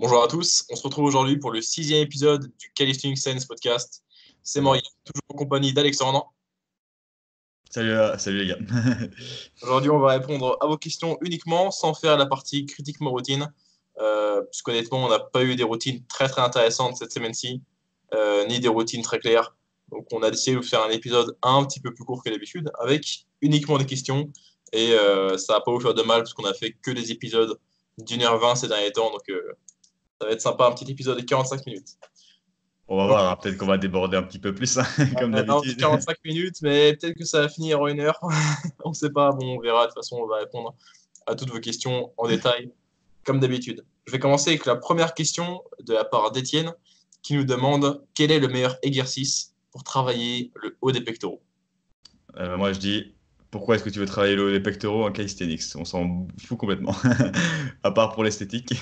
Bonjour à tous, on se retrouve aujourd'hui pour le 6e épisode du Calisthenics Science Podcast. C'est Morgan, toujours en compagnie d'Alexandre. Salut les gars. Aujourd'hui, on va répondre à vos questions uniquement sans faire la partie critiquement routine. Parce qu'honnêtement, on n'a pas eu des routines très très intéressantes cette semaine-ci, ni des routines très claires. Donc on a décidé de vous faire un épisode un petit peu plus court que d'habitude, avec uniquement des questions. Et ça va pas vous faire de mal, parce qu'on a fait que des épisodes d'1h20 ces derniers temps. Donc ça va être sympa, un petit épisode de 45 minutes. On va voir, hein, peut-être qu'on va déborder un petit peu plus, hein, comme Non, d'habitude. 45 minutes, mais peut-être que ça va finir en 1 heure. On ne sait pas. Bon, on verra. De toute façon, on va répondre à toutes vos questions en détail, comme d'habitude. Je vais commencer avec la première question de la part d'Étienne, qui nous demande quel est le meilleur exercice pour travailler le haut des pectoraux. Moi je dis, pourquoi est-ce que tu veux travailler le haut des pectoraux en calisthenics? On s'en fout complètement, à part pour l'esthétique.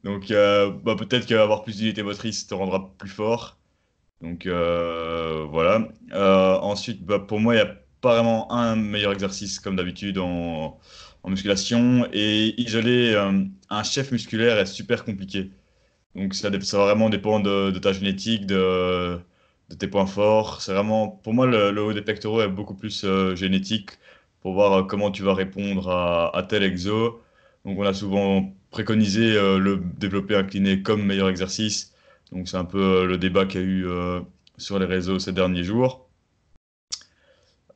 Donc peut-être qu'avoir plus d'unités motrices te rendra plus fort. Donc voilà. Ensuite, pour moi, il n'y a pas vraiment un meilleur exercice comme d'habitude en musculation. Et isoler un chef musculaire est super compliqué. Donc ça va vraiment dépendre de ta génétique, de tes points forts. C'est vraiment, pour moi, le haut des pectoraux est beaucoup plus génétique pour voir comment tu vas répondre à tel exo. Donc on a souvent préconisé le développé incliné comme meilleur exercice. Donc c'est un peu le débat qu'il y a eu sur les réseaux ces derniers jours.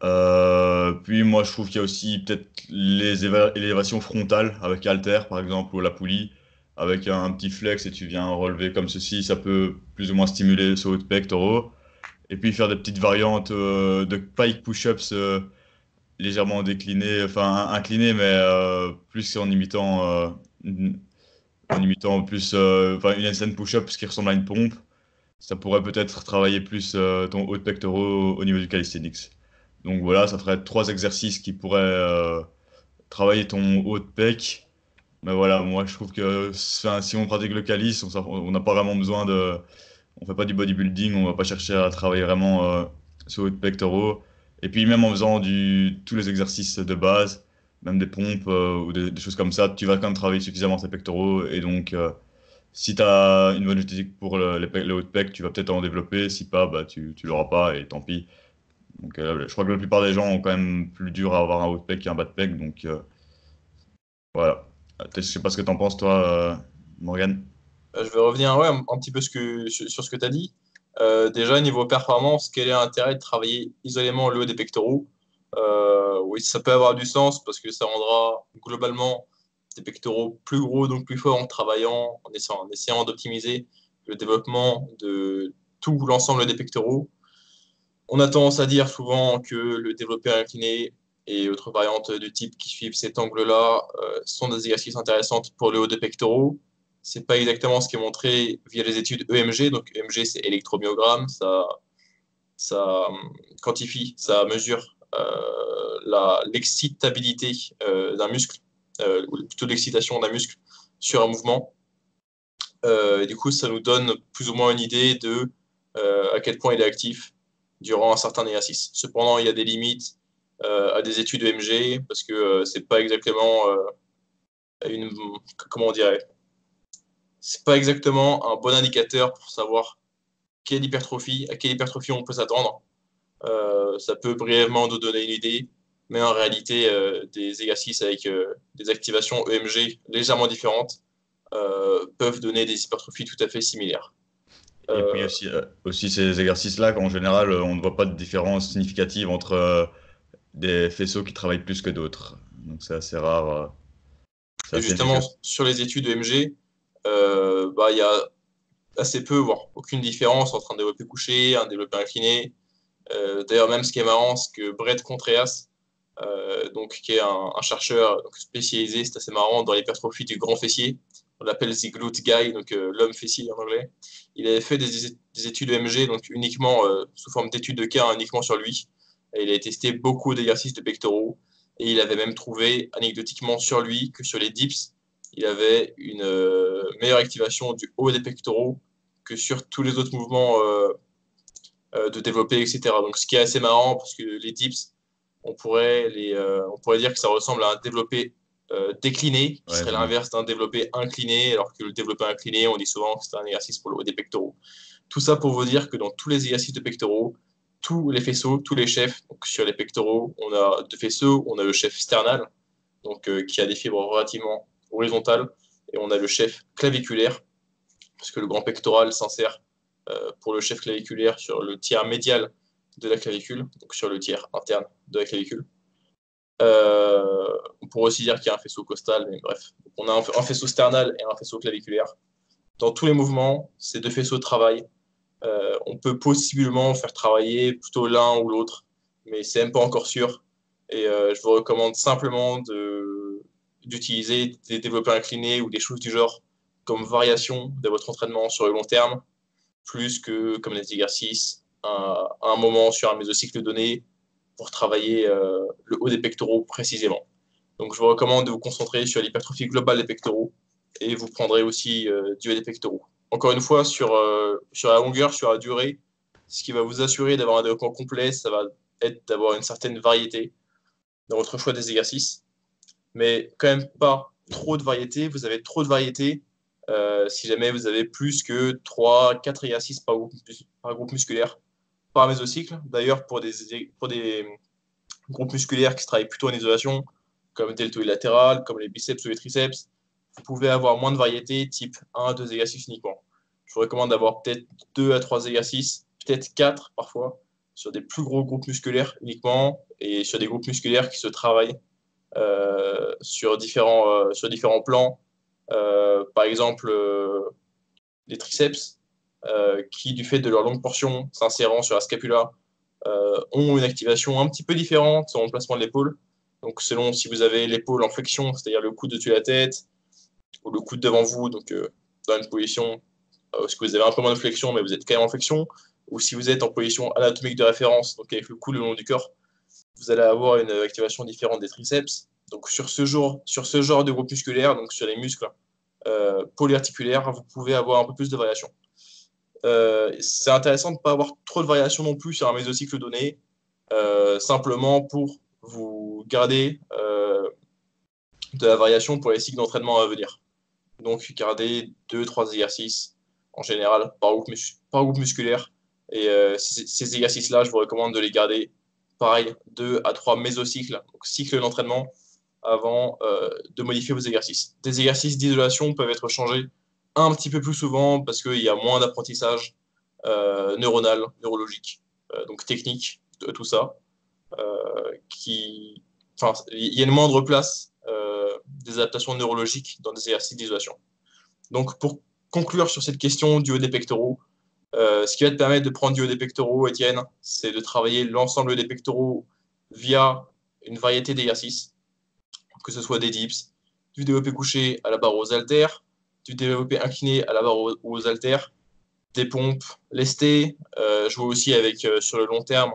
Puis moi je trouve qu'il y a aussi peut-être les élévations frontales avec halter par exemple ou la poulie avec un petit flex et tu viens relever comme ceci, ça peut plus ou moins stimuler ce haut de pectoraux. Et puis faire des petites variantes de pike push-ups légèrement déclinées, enfin inclinées mais plus en imitant plus enfin une handstand push-up ce qui ressemble à une pompe. Ça pourrait peut-être travailler plus ton haut de pectoraux au niveau du calisthenics. Donc voilà, ça ferait 3 exercices qui pourraient travailler ton haut de pec. Mais voilà, moi je trouve que enfin, si on pratique le calice, on n'a pas vraiment besoin de. On fait pas du bodybuilding, on va pas chercher à travailler vraiment ce haut de pectoraux. Et puis même en faisant tous les exercices de base, même des pompes ou des choses comme ça, tu vas quand même travailler suffisamment tes pectoraux. Et donc si tu as une bonne génétique pour le haut de pec, tu vas peut-être en développer. Si pas, bah, tu l'auras pas et tant pis. Donc, je crois que la plupart des gens ont quand même plus dur à avoir un haut de pec qu'un bas de pec. Donc, voilà. Je sais pas ce que tu en penses, toi, Morgan. Je vais revenir ouais, un petit peu sur ce que tu as dit. Déjà, niveau performance, quel est l'intérêt de travailler isolément le haut des pectoraux? Oui, ça peut avoir du sens parce que ça rendra globalement tes pectoraux plus gros, donc plus forts en travaillant, en essayant d'optimiser le développement de tout l'ensemble des pectoraux. On a tendance à dire souvent que le développé incliné et autres variantes du type qui suivent cet angle-là sont des exercices intéressants pour le haut des pectoraux. C'est pas exactement ce qui est montré via les études EMG. Donc EMG, c'est électromyogramme. Ça quantifie, ça mesure l'excitabilité d'un muscle, ou plutôt l'excitation d'un muscle sur un mouvement. Et du coup, ça nous donne plus ou moins une idée de à quel point il est actif durant un certain exercice. Cependant, il y a des limites à des études EMG parce que c'est pas exactement une, comment on dirait, c'est pas exactement un bon indicateur pour savoir à quelle hypertrophie on peut s'attendre. Ça peut brièvement nous donner une idée, mais en réalité, des exercices avec des activations EMG légèrement différentes peuvent donner des hypertrophies tout à fait similaires. Et puis aussi ces exercices-là, en général, on ne voit pas de différence significative entre des faisceaux qui travaillent plus que d'autres. Donc, c'est assez rare. C'est Et assez justement, léger. sur les études EMG, il y a assez peu, voire aucune différence entre un développé couché, un développé incliné. D'ailleurs, même ce qui est marrant, c'est que Brett Contreras, donc, qui est un chercheur donc, spécialisé, c'est assez marrant, dans l'hypertrophie du grand fessier. On l'appelle the glute guy, donc l'homme fessier en anglais. Il avait fait des études EMG, donc uniquement sous forme d'études de cas, uniquement sur lui. Et il a testé beaucoup d'exercices de pectoraux. Et il avait même trouvé anecdotiquement sur lui que sur les dips, il avait une meilleure activation du haut des pectoraux que sur tous les autres mouvements de développer, etc. Donc, ce qui est assez marrant parce que les dips, on pourrait dire que ça ressemble à un développé décliné, qui Ouais, serait j'ai vu. l'inverse d'un développé incliné, alors que le développé incliné, on dit souvent que c'est un exercice pour le haut des pectoraux. Tout ça pour vous dire que dans tous les exercices de pectoraux, tous les faisceaux, tous les chefs, donc sur les pectoraux, on a deux faisceaux, on a le chef sternal, donc qui a des fibres relativement horizontales, et on a le chef claviculaire, parce que le grand pectoral s'insère pour le chef claviculaire sur le tiers médial de la clavicule, donc sur le tiers interne de la clavicule. On pourrait aussi dire qu'il y a un faisceau costal, mais bref. On a un faisceau sternal et un faisceau claviculaire. Dans tous les mouvements, ces deux faisceaux travaillent. On peut possiblement faire travailler plutôt l'un ou l'autre, mais c'est même pas encore sûr. Et je vous recommande simplement d'utiliser des développés inclinés ou des choses du genre comme variation de votre entraînement sur le long terme, plus que comme des exercices à un moment sur un mésocycle donné pour travailler le haut des pectoraux précisément. Donc je vous recommande de vous concentrer sur l'hypertrophie globale des pectoraux et vous prendrez aussi du haut des pectoraux. Encore une fois, sur la longueur, sur la durée, ce qui va vous assurer d'avoir un développement complet, ça va être d'avoir une certaine variété dans votre choix des exercices, mais quand même pas trop de variété. Vous avez trop de variété si jamais vous avez plus que 3-4 exercices par groupe musculaire par mésocycle. D'ailleurs, pour des groupes musculaires qui se travaillent plutôt en isolation, comme le deltoïde latéral, comme les biceps ou les triceps, vous pouvez avoir moins de variété, type 1 à 2 exercices uniquement. Je vous recommande d'avoir peut-être 2 à 3 exercices, peut-être 4 parfois, sur des plus gros groupes musculaires uniquement, et sur des groupes musculaires qui se travaillent sur différents plans. Par exemple, les triceps, qui, du fait de leur longue portion s'insérant sur la scapula, ont une activation un petit peu différente en placement de l'épaule. Donc, selon si vous avez l'épaule en flexion, c'est-à-dire le coude au-dessus de la tête, ou le coude devant vous, donc dans une position où vous avez un peu moins de flexion, mais vous êtes quand même en flexion, ou si vous êtes en position anatomique de référence, donc avec le coude le long du corps, vous allez avoir une activation différente des triceps. Donc, sur ce genre de groupe musculaire, donc sur les muscles polyarticulaires, vous pouvez avoir un peu plus de variation. C'est intéressant de ne pas avoir trop de variations non plus sur un mésocycle donné, simplement pour vous garder de la variation pour les cycles d'entraînement à venir. Donc, garder 2-3 exercices en général par groupe musculaire. Et ces exercices-là, je vous recommande de les garder pareil, 2 à 3 mésocycles, donc cycle d'entraînement, avant de modifier vos exercices. Des exercices d'isolation peuvent être changés un petit peu plus souvent parce qu'il y a moins d'apprentissage neuronal, neurologique, donc technique de tout ça. Il y a une moindre place des adaptations neurologiques dans des exercices d'isolation. Donc, pour conclure sur cette question du haut des pectoraux, ce qui va te permettre de prendre du haut des pectoraux, Étienne, c'est de travailler l'ensemble des pectoraux via une variété d'exercices, que ce soit des dips, du développé couché à la barre aux haltères, du développé incliné à la barre aux haltères, des pompes lestées, jouer aussi avec, sur le long terme,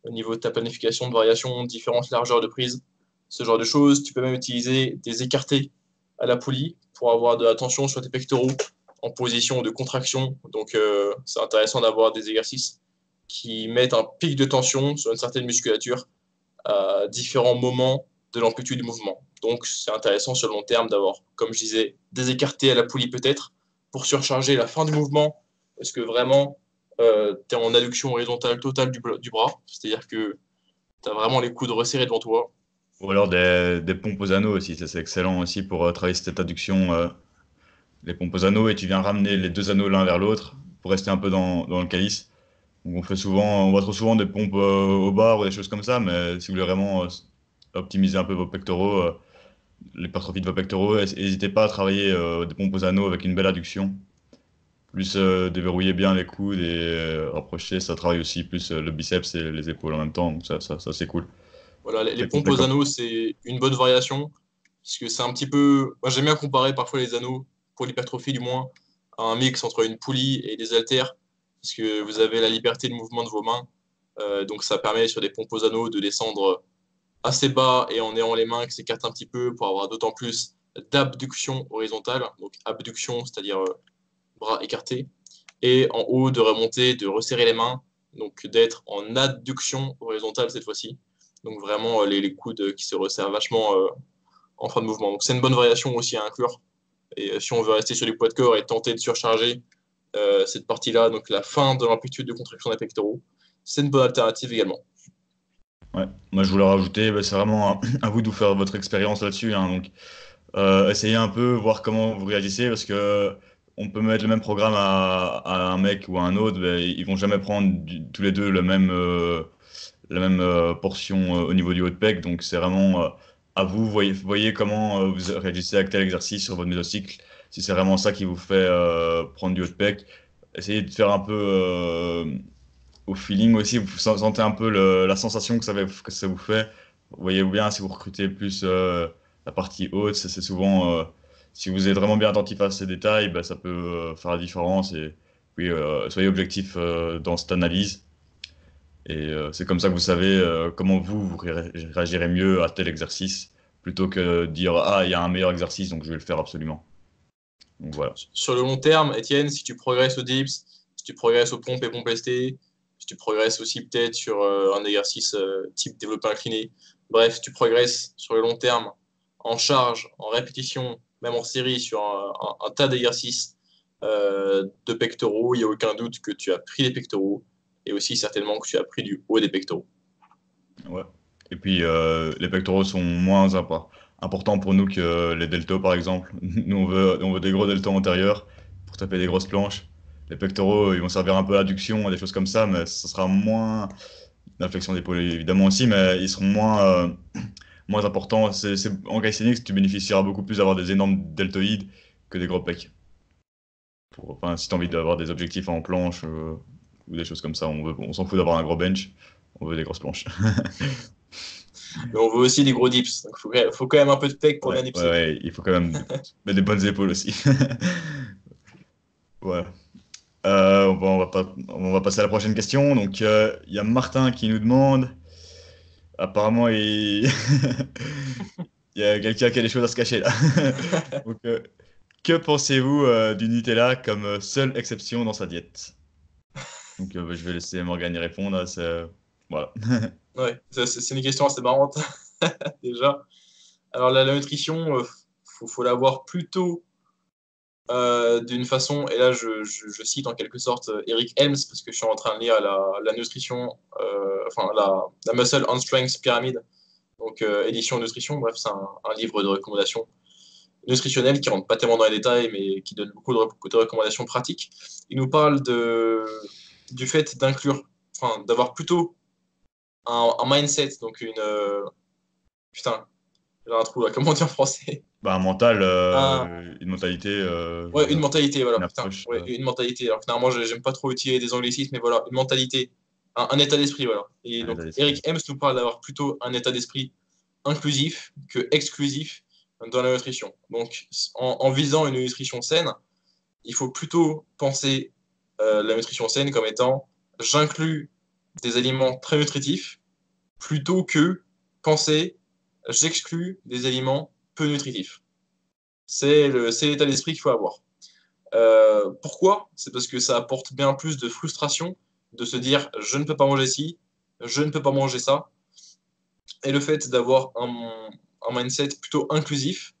au niveau de ta planification de variation, différentes largeurs de prise, ce genre de choses. Tu peux même utiliser des écartés à la poulie pour avoir de la tension sur tes pectoraux en position de contraction. Donc, c'est intéressant d'avoir des exercices qui mettent un pic de tension sur une certaine musculature à différents moments de l'amplitude du mouvement. Donc, c'est intéressant sur le long terme d'avoir, comme je disais, des écartés à la poulie peut-être pour surcharger la fin du mouvement parce que vraiment, tu es en adduction horizontale totale du bras, c'est-à-dire que tu as vraiment les coudes resserrés devant toi. Ou alors des pompes aux anneaux aussi, ça c'est excellent aussi pour travailler cette adduction. Les pompes aux anneaux et tu viens ramener les deux anneaux l'un vers l'autre pour rester un peu dans le calice. Donc on voit trop souvent des pompes au bar ou des choses comme ça, mais si vous voulez vraiment optimiser un peu vos pectoraux, l'hypertrophie de vos pectoraux, n'hésitez pas à travailler des pompes aux anneaux avec une belle adduction. Plus déverrouiller bien les coudes et rapprocher, ça travaille aussi plus le biceps et les épaules en même temps, donc ça c'est cool. Voilà, les Très pompes complet aux comme. anneaux, c'est une bonne variation, parce que c'est un petit peu... Moi, j'aime bien comparer parfois les anneaux, pour l'hypertrophie du moins, à un mix entre une poulie et des haltères, parce que vous avez la liberté de mouvement de vos mains, donc ça permet sur des pompes aux anneaux de descendre assez bas et en ayant les mains qui s'écartent un petit peu pour avoir d'autant plus d'abduction horizontale, donc abduction, c'est-à-dire bras écartés, et en haut de remonter, de resserrer les mains, donc d'être en adduction horizontale cette fois-ci. Donc vraiment les coudes qui se resserrent vachement en fin de mouvement. Donc c'est une bonne variation aussi à inclure. Et si on veut rester sur du poids de corps et tenter de surcharger cette partie-là, donc la fin de l'amplitude de contraction des pectoraux, c'est une bonne alternative également. Ouais. Moi, je voulais rajouter, bah, c'est vraiment à vous de vous faire votre expérience là-dessus, hein. Donc, essayez un peu, voir comment vous réagissez, parce que on peut mettre le même programme à un mec ou à un autre, bah, ils vont jamais prendre tous les deux la même portion au niveau du haut de pec. Donc, c'est vraiment à vous, voyez comment vous réagissez avec tel exercice sur votre mésocycle. Si c'est vraiment ça qui vous fait prendre du haut de pec, essayez de faire un peu au feeling aussi. Vous sentez un peu la sensation que ça vous fait. Vous voyez bien si vous recrutez plus la partie haute, c'est souvent, si vous êtes vraiment bien attentif à ces détails, bah, ça peut faire la différence. Et oui, soyez objectif dans cette analyse. Et c'est comme ça que vous savez comment vous réagirez mieux à tel exercice, plutôt que de dire ah, il y a un meilleur exercice, donc je vais le faire absolument. Donc voilà. Sur le long terme, Étienne, si tu progresses au dips, si tu progresses aux pompes et pompes lestées, si tu progresses aussi peut-être sur un exercice type développé incliné, bref, tu progresses sur le long terme en charge, en répétition, même en série sur un tas d'exercices de pectoraux, il n'y a aucun doute que tu as pris les pectoraux et aussi certainement que tu as pris du haut des pectoraux. Ouais. Et puis, les pectoraux sont moins importants pour nous que les deltos, par exemple. Nous, on veut des gros deltos antérieurs pour taper des grosses planches. Les pectoraux, ils vont servir un peu à l'adduction, à des choses comme ça, mais ça sera moins. La flexion d'épaule, évidemment aussi, mais ils seront moins importants. En calisthenics, tu bénéficieras beaucoup plus d'avoir des énormes deltoïdes que des gros pecs. Enfin, si tu as envie d'avoir des objectifs en planche ou des choses comme ça, on s'en fout d'avoir un gros bench, on veut des grosses planches. Mais on veut aussi des gros dips, donc il faut quand même un peu de pec pour bien dipser. Ouais, il faut quand même mettre des bonnes épaules aussi. Ouais. On va passer à la prochaine question. Donc, il y a Martin qui nous demande. Apparemment, il y a quelqu'un qui a des choses à se cacher là. Donc, que pensez-vous du Nutella comme seule exception dans sa diète? Donc, bah, je vais laisser Morgane y répondre. Voilà. Ouais, c'est une question assez marrante déjà. Alors la nutrition, faut la voir plutôt d'une façon, et là je cite en quelque sorte Eric Helms, parce que je suis en train de lire la nutrition, enfin la Muscle and Strength Pyramid, donc édition nutrition, bref, c'est un livre de recommandations nutritionnelles qui rentre pas tellement dans les détails, mais qui donne beaucoup de recommandations pratiques. Il nous parle du fait d'inclure, enfin d'avoir plutôt un mindset, donc putain, j'ai un trou là, comment on dit en français? Bah, un mental, Un, une mentalité, Ouais, une mentalité, voilà, une putain. approche. Ouais, une mentalité. Alors finalement, j'aime pas trop utiliser des anglicismes, mais voilà, une mentalité, un état d'esprit, voilà. Et Un donc, état d'esprit. Eric Hems nous parle d'avoir plutôt un état d'esprit inclusif que exclusif dans la nutrition. Donc, en visant une nutrition saine, il faut plutôt penser la nutrition saine comme étant j'inclus des aliments très nutritifs plutôt que penser j'exclus des aliments peu nutritifs. C'est l'état d'esprit qu'il faut avoir. Pourquoi? C'est parce que ça apporte bien plus de frustration de se dire je ne peux pas manger ci, je ne peux pas manger ça. Et le fait d'avoir un mindset plutôt inclusif,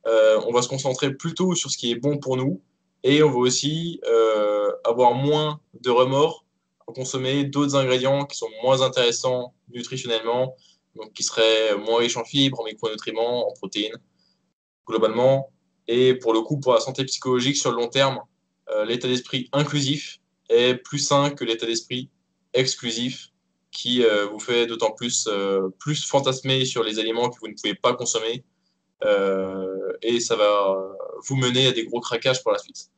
on va se concentrer plutôt sur ce qui est bon pour nous et on va aussi avoir moins de remords à consommer d'autres ingrédients qui sont moins intéressants nutritionnellement, donc qui seraient moins riches en fibres, en micronutriments, en protéines globalement. Et pour le coup, pour la santé psychologique sur le long terme, l'état d'esprit inclusif est plus sain que l'état d'esprit exclusif qui vous fait d'autant plus fantasmer sur les aliments que vous ne pouvez pas consommer et ça va vous mener à des gros craquages pour la suite.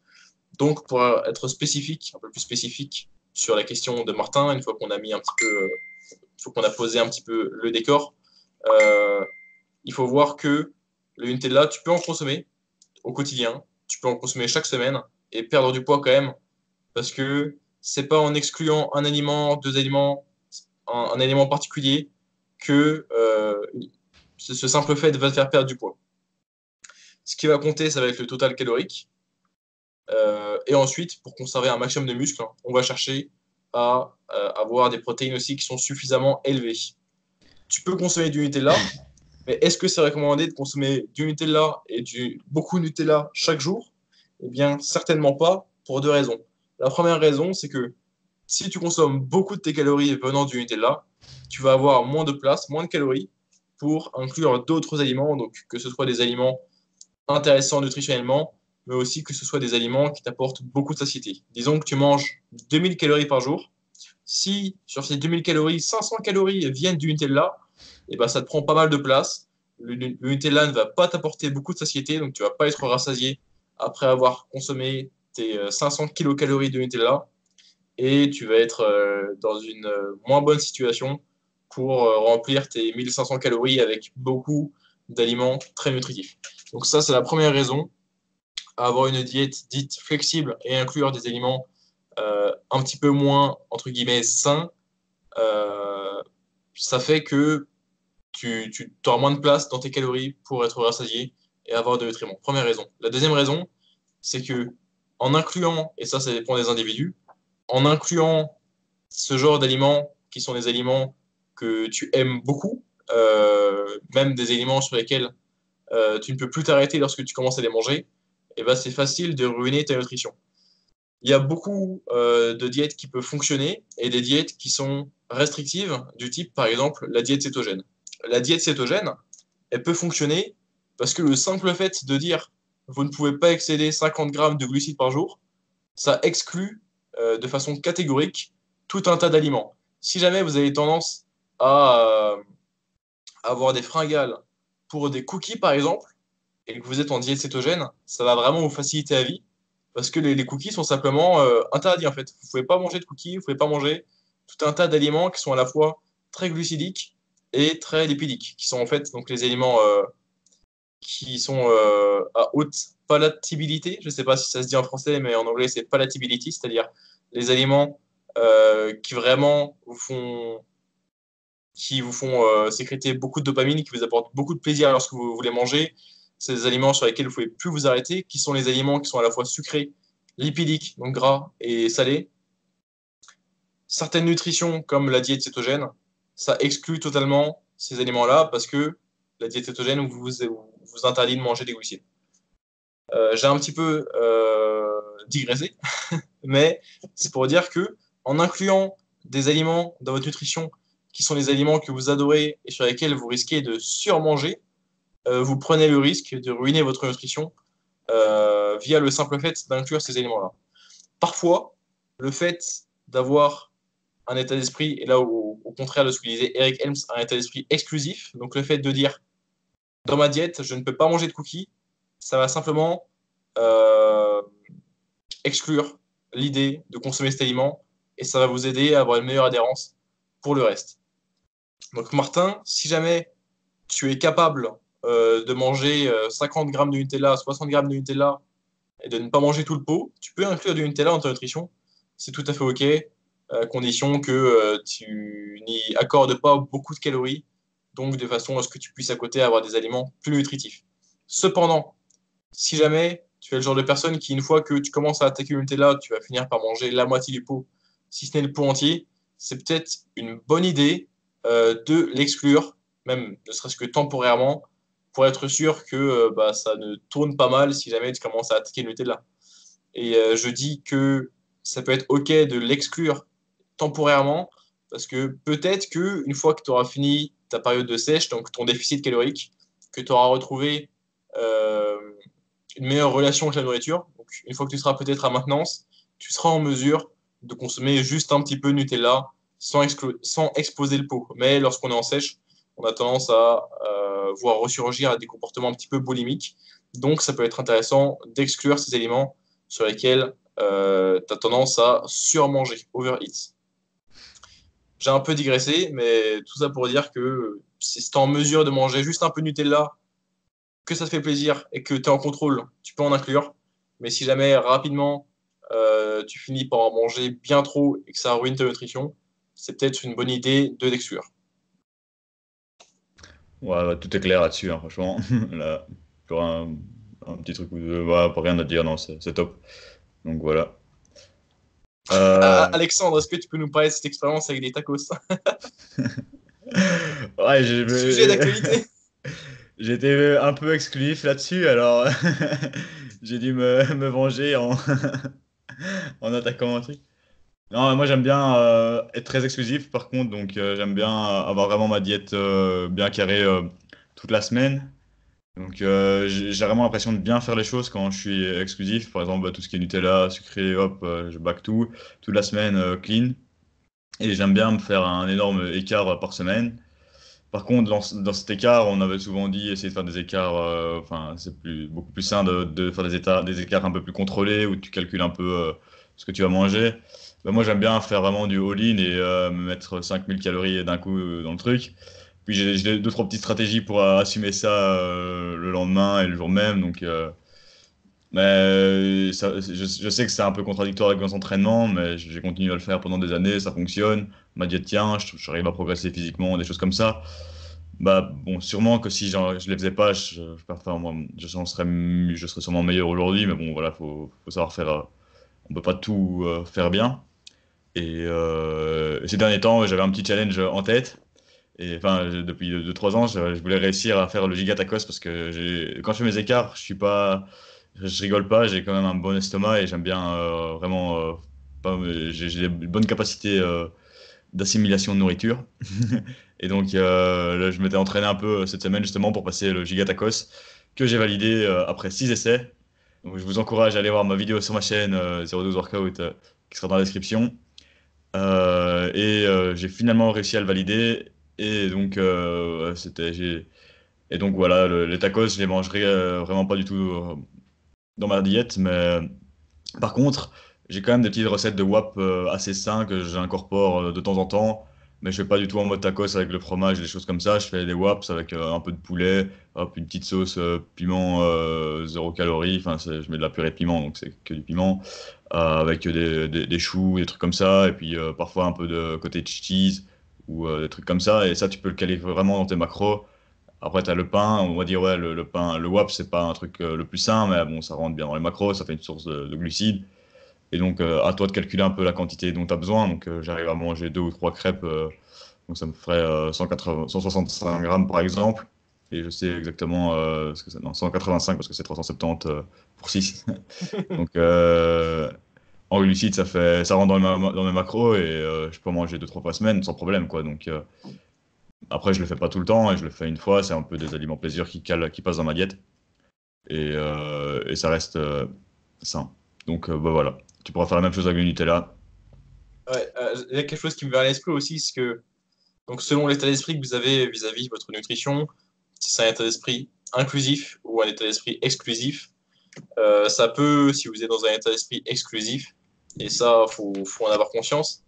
Donc, pour être spécifique, un peu plus spécifique sur la question de Martin, une fois qu'on a mis un petit peu, une fois qu'on a posé un petit peu le décor, euh, il faut voir que le Nutella, tu peux en consommer au quotidien, tu peux en consommer chaque semaine et perdre du poids quand même, parce que c'est pas en excluant un aliment, deux aliments, un aliment particulier que ce simple fait va te faire perdre du poids. Ce qui va compter, ça va être le total calorique. Et ensuite, pour conserver un maximum de muscles, on va chercher à avoir des protéines aussi qui sont suffisamment élevées. Tu peux consommer du Nutella, Mais est-ce que c'est recommandé de consommer du Nutella et beaucoup de Nutella chaque jour? Eh bien, certainement pas, pour deux raisons. La première raison, c'est que si tu consommes beaucoup de tes calories venant du Nutella, tu vas avoir moins de place, moins de calories pour inclure d'autres aliments, donc que ce soit des aliments intéressants nutritionnellement, mais aussi que ce soit des aliments qui t'apportent beaucoup de satiété. Disons que tu manges 2000 calories par jour. Si sur ces 2000 calories, 500 calories viennent du Nutella, et ben, ça te prend pas mal de place. Le Nutella ne va pas t'apporter beaucoup de satiété, donc tu vas pas être rassasié après avoir consommé tes 500 kilocalories de Nutella, et tu vas être dans une moins bonne situation pour remplir tes 1500 calories avec beaucoup d'aliments très nutritifs. Donc ça, c'est la première raison, avoir une diète dite flexible et inclure des aliments un petit peu moins, entre guillemets, sains, euh, ça fait que tu auras moins de place dans tes calories pour être rassasié et avoir de nutriments. Première raison. La deuxième raison, c'est que en incluant, et ça dépend des individus, en incluant ce genre d'aliments qui sont des aliments que tu aimes beaucoup, même des aliments sur lesquels tu ne peux plus t'arrêter lorsque tu commences à les manger, et ben c'est facile de ruiner ta nutrition. Il y a beaucoup de diètes qui peuvent fonctionner et des diètes qui sont restrictives, du type par exemple la diète cétogène. La diète cétogène, elle peut fonctionner parce que le simple fait de dire vous ne pouvez pas excéder 50 grammes de glucides par jour, ça exclut de façon catégorique tout un tas d'aliments. Si jamais vous avez tendance à avoir des fringales pour des cookies par exemple, et que vous êtes en diète cétogène, ça va vraiment vous faciliter la vie parce que les cookies sont simplement interdits en fait. Vous ne pouvez pas manger de cookies, vous ne pouvez pas manger tout un tas d'aliments qui sont à la fois très glucidiques et très lipidiques, qui sont en fait donc les aliments qui sont à haute palatabilité. Je ne sais pas si ça se dit en français, mais en anglais c'est palatability, c'est-à-dire les aliments qui vous font sécréter beaucoup de dopamine, qui vous apportent beaucoup de plaisir lorsque vous les mangez. C'est des aliments sur lesquels vous ne pouvez plus vous arrêter, qui sont les aliments qui sont à la fois sucrés, lipidiques, donc gras, et salés. Certaines nutritions, comme la diète cétogène, ça exclut totalement ces aliments-là parce que la diète cétogène vous interdit de manger des glucides. J'ai un petit peu digressé, mais c'est pour dire que en incluant des aliments dans votre nutrition qui sont les aliments que vous adorez et sur lesquels vous risquez de surmanger, vous prenez le risque de ruiner votre nutrition via le simple fait d'inclure ces éléments-là. Parfois, le fait d'avoir un état d'esprit, et là au contraire de ce que disait Eric Helms, un état d'esprit exclusif, donc le fait de dire dans ma diète, je ne peux pas manger de cookies, ça va simplement euh, exclure l'idée de consommer cet aliment et ça va vous aider à avoir une meilleure adhérence pour le reste. Donc Martin, si jamais tu es capable de manger 50 grammes de Nutella, 60 grammes de Nutella et de ne pas manger tout le pot, tu peux inclure du Nutella dans ta nutrition. C'est tout à fait OK, à condition que tu n'y accordes pas beaucoup de calories, donc de façon à ce que tu puisses à côté avoir des aliments plus nutritifs. Cependant, si jamais tu es le genre de personne qui, une fois que tu commences à attaquer le Nutella, tu vas finir par manger la moitié du pot, si ce n'est le pot entier, c'est peut-être une bonne idée de l'exclure, même ne serait-ce que temporairement, pour être sûr que bah, ça ne tourne pas mal si jamais tu commences à attaquer le Nutella. Et je dis que ça peut être OK de l'exclure temporairement, parce que peut-être qu'une fois que tu auras fini ta période de sèche, donc ton déficit calorique, que tu auras retrouvé euh, une meilleure relation avec la nourriture, donc une fois que tu seras peut-être à maintenance, tu seras en mesure de consommer juste un petit peu de Nutella sans exploser le pot. Mais lorsqu'on est en sèche, on a tendance à voir ressurgir à des comportements un petit peu boulimiques. Donc, ça peut être intéressant d'exclure ces aliments sur lesquels tu as tendance à surmanger, overeat. J'ai un peu digressé, mais tout ça pour dire que si tu es en mesure de manger juste un peu de Nutella, que ça te fait plaisir et que tu es en contrôle, tu peux en inclure. Mais si jamais rapidement tu finis par en manger bien trop et que ça ruine ta nutrition, c'est peut-être une bonne idée de l'exclure. Ouais, ouais, tout est clair là-dessus, hein, franchement. Là, pour un petit truc ou deux, ouais, pas rien à dire, non, c'est top. Donc voilà. Alexandre, est-ce que tu peux nous parler de cette expérience avec des tacos? Ouais, Sujet d'actualité. J'étais un peu exclusif là-dessus, alors j'ai dû me venger en attaquant un truc. Non, moi j'aime bien être très exclusif par contre, donc j'aime bien avoir vraiment ma diète bien carrée toute la semaine. Donc j'ai vraiment l'impression de bien faire les choses quand je suis exclusif. Par exemple, bah, tout ce qui est Nutella, sucré, hop, je back tout, toute la semaine clean. Et j'aime bien me faire un énorme écart par semaine. Par contre, dans cet écart, on avait souvent dit essayer de faire des écarts, enfin, c'est beaucoup plus sain de faire des écarts un peu plus contrôlés où tu calcules un peu ce que tu vas manger. Ben, moi, j'aime bien faire vraiment du all-in et me mettre 5000 calories d'un coup dans le truc. Puis j'ai deux, trois petites stratégies pour assumer ça le lendemain et le jour même. Donc, mais je sais que c'est un peu contradictoire avec mes entraînements, mais j'ai continué à le faire pendant des années, ça fonctionne. Ma diète tient, j'arrive à progresser physiquement, des choses comme ça. Bah bon, sûrement que si je les faisais pas, enfin, moi, je serais sûrement meilleur aujourd'hui, mais bon, voilà, faut savoir faire. On peut pas tout faire bien. Et ces derniers temps, j'avais un petit challenge en tête. Et enfin, depuis 2 3 ans, je voulais réussir à faire le giga tacos parce que quand je fais mes écarts, je rigole pas, j'ai quand même un bon estomac et j'aime bien vraiment. J'ai des bonnes capacités d'assimilation de nourriture. Et donc, là, je m'étais entraîné un peu cette semaine justement pour passer le giga tacos que j'ai validé après 6 essais. Donc, je vous encourage à aller voir ma vidéo sur ma chaîne 012 Workout qui sera dans la description. J'ai finalement réussi à le valider. Et donc, et donc voilà, les tacos, je les mangerai vraiment pas du tout dans ma diète. Mais par contre, j'ai quand même des petites recettes de WAP assez sains que j'incorpore de temps en temps. Mais je fais pas du tout en mode tacos avec le fromage et des choses comme ça. Je fais des WAPs avec un peu de poulet, hop, une petite sauce piment 0 calories. Enfin, je mets de la purée de piment, donc c'est que du piment. Avec des choux, des trucs comme ça. Et puis parfois un peu de cottage cheese ou des trucs comme ça. Et ça, tu peux le caler vraiment dans tes macros. Après, tu as le pain. On va dire, ouais, le pain, le WAP, c'est pas un truc le plus sain, mais bon, ça rentre bien dans les macros. Ça fait une source de glucides. Et donc, à toi de calculer un peu la quantité dont tu as besoin. Donc, j'arrive à manger 2 ou 3 crêpes. Donc, ça me ferait 165 grammes, par exemple. Et je sais exactement ce que c'est. Non, 185 parce que c'est 370 pour 6. Donc, en glucides, ça rentre dans mes macros et je peux en manger 2 3 fois semaine sans problème, quoi. Donc, après, je le fais pas tout le temps et je le fais une fois. C'est un peu des aliments plaisir qui passent dans ma diète. Et ça reste sain. Donc, bah voilà. Tu pourras faire la même chose avec le Nutella. Ouais, il y a quelque chose qui me vient à l'esprit aussi, c'est que donc selon l'état d'esprit que vous avez vis-à-vis de votre nutrition, si c'est un état d'esprit inclusif ou un état d'esprit exclusif, ça peut, si vous êtes dans un état d'esprit exclusif, et ça, faut en avoir conscience.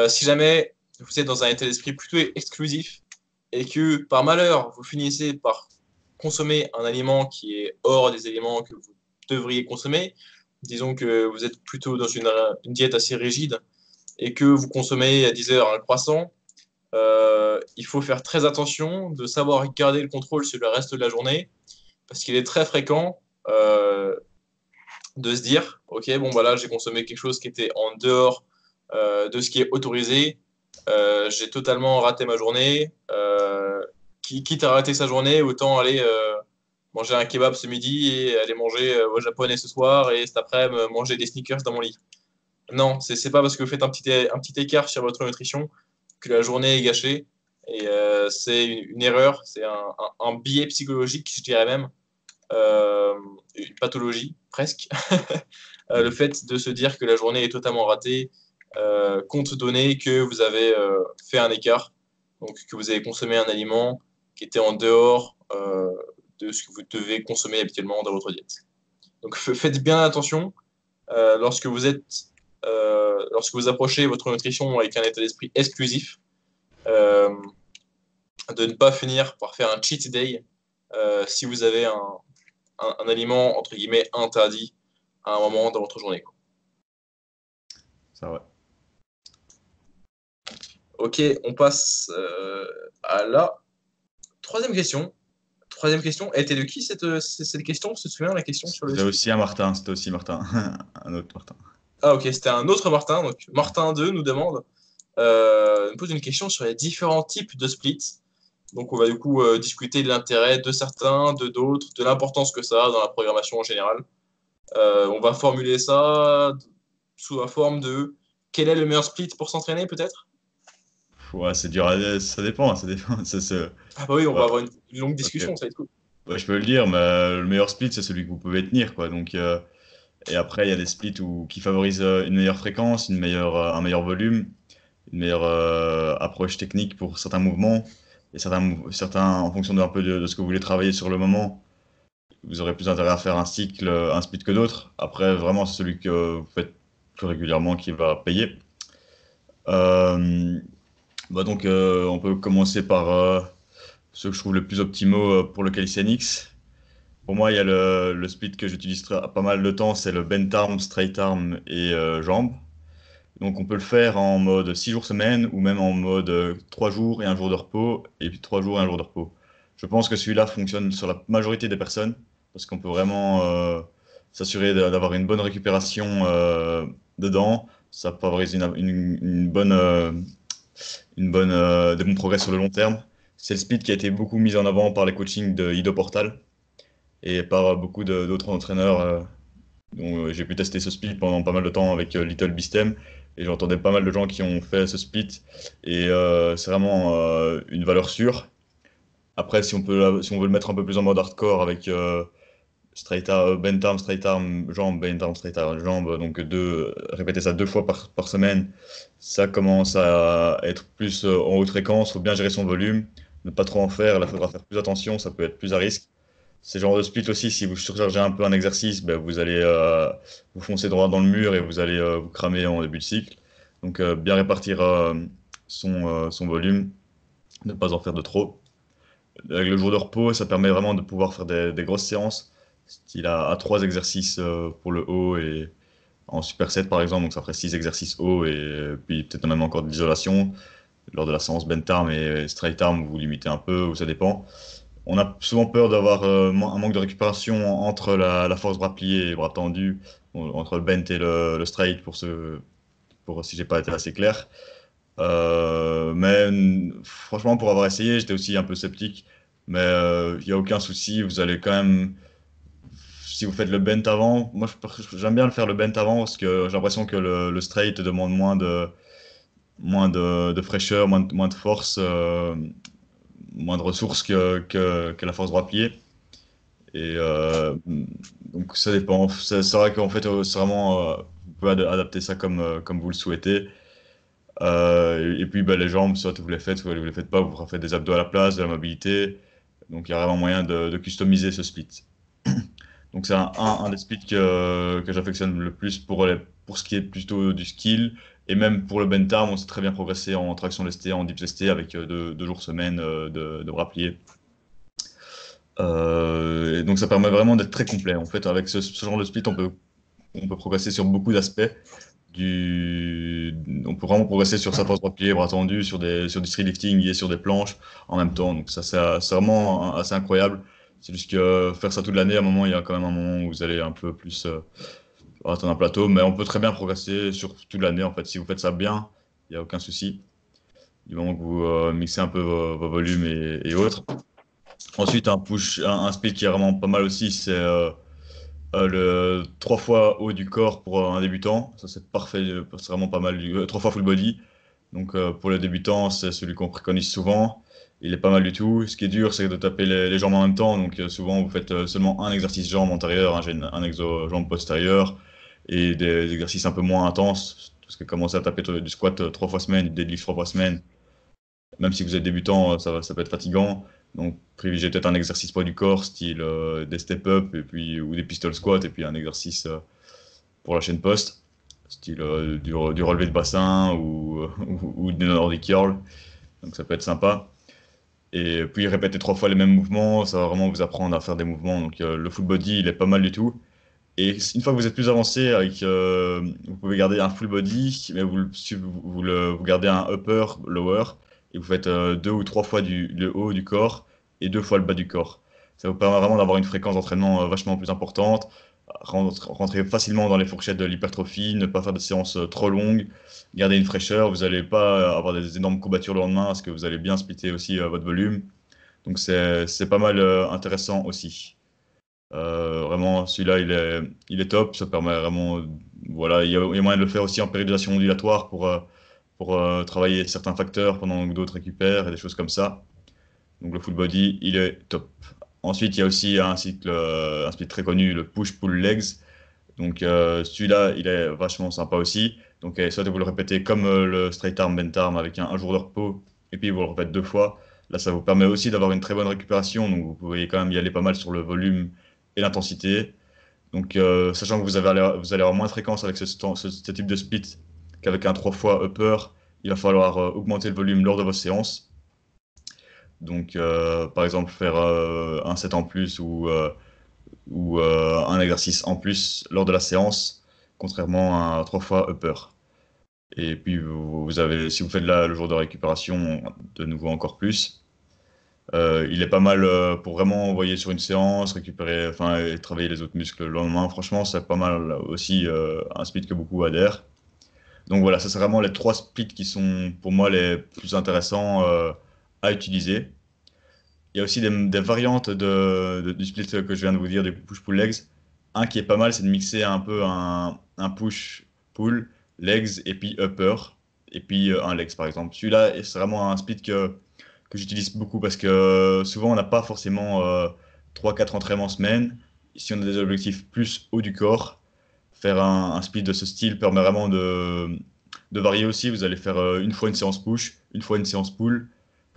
Si jamais vous êtes dans un état d'esprit plutôt exclusif et que par malheur, vous finissez par consommer un aliment qui est hors des aliments que vous devriez consommer, disons que vous êtes plutôt dans une diète assez rigide et que vous consommez à 10 heures un croissant, il faut faire très attention de savoir garder le contrôle sur le reste de la journée parce qu'il est très fréquent de se dire, ok, bon, voilà, j'ai consommé quelque chose qui était en dehors de ce qui est autorisé. J'ai totalement raté ma journée. Quitte à rater sa journée, autant aller manger un kebab ce midi et aller manger au japonais ce soir et cet après-midi manger des sneakers dans mon lit. Non, c'est pas parce que vous faites un petit écart sur votre nutrition que la journée est gâchée. Et c'est une erreur, c'est un biais psychologique, je dirais même, une pathologie presque. Le fait de se dire que la journée est totalement ratée, compte donné que vous avez fait un écart, donc que vous avez consommé un aliment qui était en dehors de ce que vous devez consommer habituellement dans votre diète. Donc faites bien attention lorsque lorsque vous approchez votre nutrition avec un état d'esprit exclusif, euh, de ne pas finir par faire un cheat day si vous avez un aliment entre guillemets interdit à un moment dans votre journée, quoi. Ça, ouais. Ok, on passe à la troisième question. Troisième question, elle était de qui cette question? Tu te souviens la question sur le C'était site? aussi un Martin, c'était aussi Martin. Un autre Martin. Ah ok, c'était un autre Martin. Donc Martin 2 nous demande, nous pose une question sur les différents types de splits. Donc, on va du coup discuter de l'intérêt de certains, de d'autres, de l'importance que ça a dans la programmation en général. On va formuler ça sous la forme de quel est le meilleur split pour s'entraîner, peut-être? Ouais, c'est dur à... Ça dépend, ça dépend. Ah bah oui, on Ouais, va avoir une longue ok. discussion, ça va être cool. Ouais, je peux le dire, mais le meilleur split, c'est celui que vous pouvez tenir, quoi. Donc, et après, il y a des splits qui favorisent une meilleure fréquence, un meilleur volume, une meilleure approche technique pour certains mouvements, et certains en fonction un peu de ce que vous voulez travailler sur le moment. Vous aurez plus intérêt à faire un cycle, un split que d'autres. Après, vraiment, c'est celui que vous faites plus régulièrement qui va payer. Euh, donc, on peut commencer par ceux que je trouve les plus optimaux pour le calisthenics. Pour moi, il y a le split que j'utilise pas mal de temps, c'est le bent arm, straight arm et jambes. Donc on peut le faire en mode 6 jours semaine ou même en mode 3 jours et un jour de repos et puis 3 jours et un jour de repos. Je pense que celui-là fonctionne sur la majorité des personnes parce qu'on peut vraiment s'assurer d'avoir une bonne récupération dedans. Ça favorise des bons progrès sur le long terme. C'est le split qui a été beaucoup mis en avant par les coachings de Ido Portal et par beaucoup d'autres entraîneurs. Donc, j'ai pu tester ce split pendant pas mal de temps avec Little Beastem et j'entendais pas mal de gens qui ont fait ce split et c'est vraiment une valeur sûre. Après, si on veut le mettre un peu plus en mode hardcore avec bent arm, straight arm, jambe, bent arm, straight arm, jambe, donc répéter ça 2 fois par semaine, ça commence à être plus en haute fréquence, faut bien gérer son volume, ne pas trop en faire, là, il faudra faire plus attention, ça peut être plus à risque. C'est le genre de split aussi, si vous surchargez un peu un exercice, ben, vous allez vous foncer droit dans le mur et vous allez vous cramer en début de cycle. Donc bien répartir son volume, ne pas en faire de trop. Avec le jour de repos, ça permet vraiment de pouvoir faire des grosses séances, style à 3 exercices pour le haut et en superset par exemple, donc ça ferait 6 exercices haut et puis peut-être même encore de l'isolation. Lors de la séance bent arm et straight arm, vous limitez un peu, ou ça dépend. On a souvent peur d'avoir un manque de récupération entre la force bras pliés et bras tendus, entre le bent et le straight pour si j'ai pas été assez clair. Mais franchement, pour avoir essayé, j'étais aussi un peu sceptique. Mais il n'y a aucun souci, vous allez quand même, si vous faites le bent avant, moi j'aime bien le faire le bent avant parce que j'ai l'impression que le straight demande moins de fraîcheur, moins de force, moins de ressources que la force bras plié. Et donc ça dépend. C'est vrai qu'en fait, c'est vraiment, vous pouvez adapter ça comme vous le souhaitez. Et puis bah, les jambes, soit vous les faites, soit vous les faites pas, vous refaites des abdos à la place, de la mobilité. Donc il y a vraiment moyen de customiser ce split. Donc c'est un des splits que j'affectionne le plus pour ce qui est plutôt du skill. Et même pour le bent arm, on s'est très bien progressé en traction lestée, en dips lesté avec 2 jours semaine de bras pliés. Et donc ça permet vraiment d'être très complet. En fait, avec ce genre de split, on peut progresser sur beaucoup d'aspects. On peut vraiment progresser sur sa force bras pliés, bras tendus, sur du street lifting et sur des planches en même temps. Donc ça, c'est vraiment assez incroyable. C'est juste que faire ça toute l'année, à un moment, il y a quand même un moment où vous allez un peu plus atteindre un plateau. Mais on peut très bien progresser sur toute l'année. En fait, si vous faites ça bien, il n'y a aucun souci. Du moment que vous mixez un peu vos volumes et autres. Ensuite, un split qui est vraiment pas mal aussi, c'est le 3 fois haut du corps pour un débutant. Ça, c'est parfait, c'est vraiment pas mal. 3 fois full body. Donc, pour les débutants, c'est celui qu'on préconise souvent. Il est pas mal du tout. Ce qui est dur, c'est de taper les jambes en même temps. Donc, souvent, vous faites seulement un exercice jambes antérieures, un exo jambes postérieures et des exercices un peu moins intenses. Parce que commencer à taper du squat 3 fois semaine, du deadlift 3 fois semaine, même si vous êtes débutant, ça peut être fatigant. Donc, privilégiez peut-être un exercice poids du corps, style des step-up et puis, ou des pistol squats, et puis un exercice pour la chaîne post, style du relevé de bassin ou des Nordic curl. Donc, ça peut être sympa. Et puis, répétez 3 fois les mêmes mouvements, ça va vraiment vous apprendre à faire des mouvements. Donc, le full body, il est pas mal du tout. Et une fois que vous êtes plus avancé, vous pouvez garder un full body, mais vous gardez un upper, lower, et vous faites 2 ou 3 fois le haut du corps et 2 fois le bas du corps. Ça vous permet vraiment d'avoir une fréquence d'entraînement vachement plus importante, rentrer facilement dans les fourchettes de l'hypertrophie, ne pas faire de séances trop longues, garder une fraîcheur. Vous n'allez pas avoir des énormes courbatures le lendemain parce que vous allez bien splitter aussi votre volume. Donc c'est pas mal intéressant aussi. Vraiment, celui-là, il est top. Ça permet vraiment. Voilà, il y a moyen de le faire aussi en périodisation ondulatoire pour travailler certains facteurs pendant que d'autres récupèrent et des choses comme ça. Donc le full body, il est top. Ensuite, il y a aussi un split très connu, le push-pull legs. Donc celui-là, il est vachement sympa aussi. Donc soit vous le répétez comme le straight arm, bent arm avec un jour de repos, et puis vous le répétez 2 fois. Là, ça vous permet aussi d'avoir une très bonne récupération. Donc vous pouvez quand même y aller pas mal sur le volume et l'intensité. Donc sachant que vous allez avoir moins de fréquence avec ce type de split qu'avec un 3 fois upper, il va falloir augmenter le volume lors de vos séances. Donc par exemple faire un set en plus ou un exercice en plus lors de la séance, contrairement à un 3 fois upper. Et puis, vous avez, si vous faites le jour de récupération, de nouveau encore plus. Il est pas mal pour vraiment envoyer sur une séance, récupérer, enfin, et travailler les autres muscles le lendemain. Franchement, c'est pas mal aussi un split que beaucoup adhèrent. Donc voilà, ça c'est vraiment les 3 splits qui sont pour moi les plus intéressants à utiliser. Il y a aussi des variantes du split que je viens de vous dire, des push-pull legs. Un qui est pas mal, c'est de mixer un peu un push-pull, legs et puis upper, et puis un legs par exemple. Celui-là, c'est vraiment un split que j'utilise beaucoup parce que souvent on n'a pas forcément 3-4 entraînements semaine. Si on a des objectifs plus haut du corps, faire un split de ce style permet vraiment de varier aussi. Vous allez faire une fois une séance push, une fois une séance pull,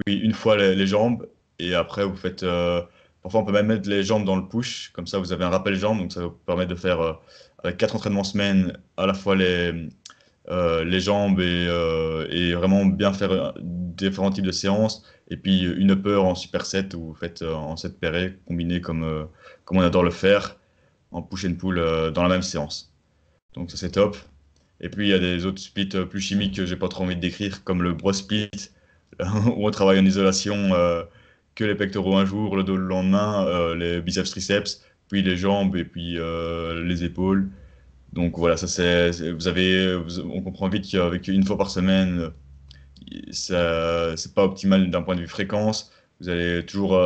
puis une fois les jambes, et après vous faites. Parfois on peut même mettre les jambes dans le push, comme ça vous avez un rappel jambes, donc ça vous permet de faire avec 4 entraînements semaine à la fois les jambes et vraiment bien faire différents types de séances. Et puis une upper en superset où vous faites en 7 pairés combiné comme on adore le faire en push and pull dans la même séance. Donc ça c'est top. Et puis il y a des autres splits plus chimiques que j'ai pas trop envie de décrire, comme le bro split, où on travaille en isolation que les pectoraux un jour, le dos le lendemain, les biceps triceps, puis les jambes et puis les épaules. Donc voilà, ça on comprend vite qu'avec une fois par semaine, ça c'est pas optimal d'un point de vue fréquence. Vous allez toujours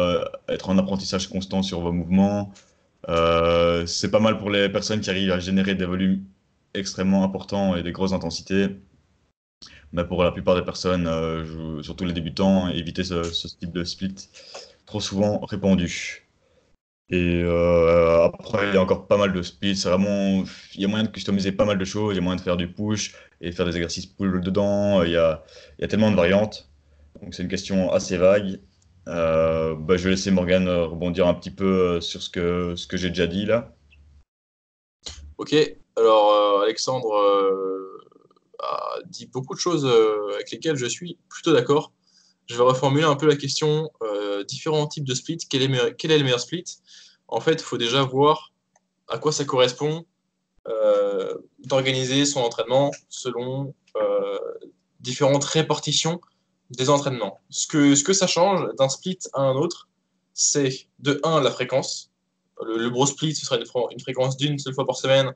être en apprentissage constant sur vos mouvements. C'est pas mal pour les personnes qui arrivent à générer des volumes extrêmement importants et des grosses intensités. Mais pour la plupart des personnes, surtout les débutants, éviter ce type de split trop souvent répandu. Et après, il y a encore pas mal de splits. C'est vraiment, il y a moyen de customiser pas mal de choses. Il y a moyen de faire du push et faire des exercices pull dedans. Il y a tellement de variantes. Donc c'est une question assez vague. Je vais laisser Morgane rebondir un petit peu sur ce que j'ai déjà dit là. Ok, alors Alexandre a dit beaucoup de choses avec lesquelles je suis plutôt d'accord. Je vais reformuler un peu la question. Différents types de split, quel est le meilleur split? En fait, il faut déjà voir à quoi ça correspond d'organiser son entraînement selon différentes répartitions des entraînements. Ce que ça change d'un split à un autre, c'est de un la fréquence. Le gros split, ce sera une fréquence d'une seule fois par semaine.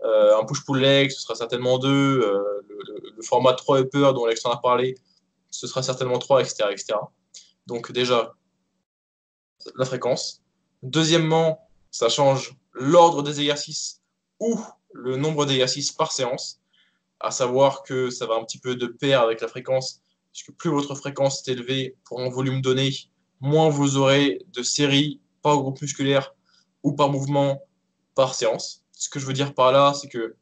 Un push-pull leg, ce sera certainement deux. Le format 3 upper dont Alex en a parlé, ce sera certainement 3, etc., etc. Donc déjà, la fréquence. Deuxièmement, ça change l'ordre des exercices ou le nombre d'exercices par séance, à savoir que ça va un petit peu de pair avec la fréquence, puisque plus votre fréquence est élevée pour un volume donné, moins vous aurez de séries par groupe musculaire ou par mouvement par séance. Ce que je veux dire par là, c'est que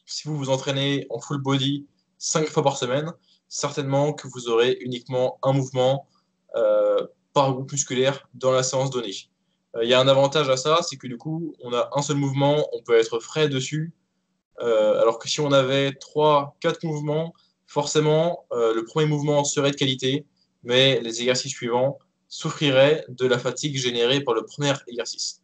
si vous vous entraînez en full body 5 fois par semaine, certainement que vous aurez uniquement un mouvement par groupe musculaire dans la séance donnée. Il y a un avantage à ça, c'est que du coup, on a un seul mouvement, on peut être frais dessus, alors que si on avait 3, 4 mouvements, forcément, le premier mouvement serait de qualité, mais les exercices suivants souffriraient de la fatigue générée par le premier exercice.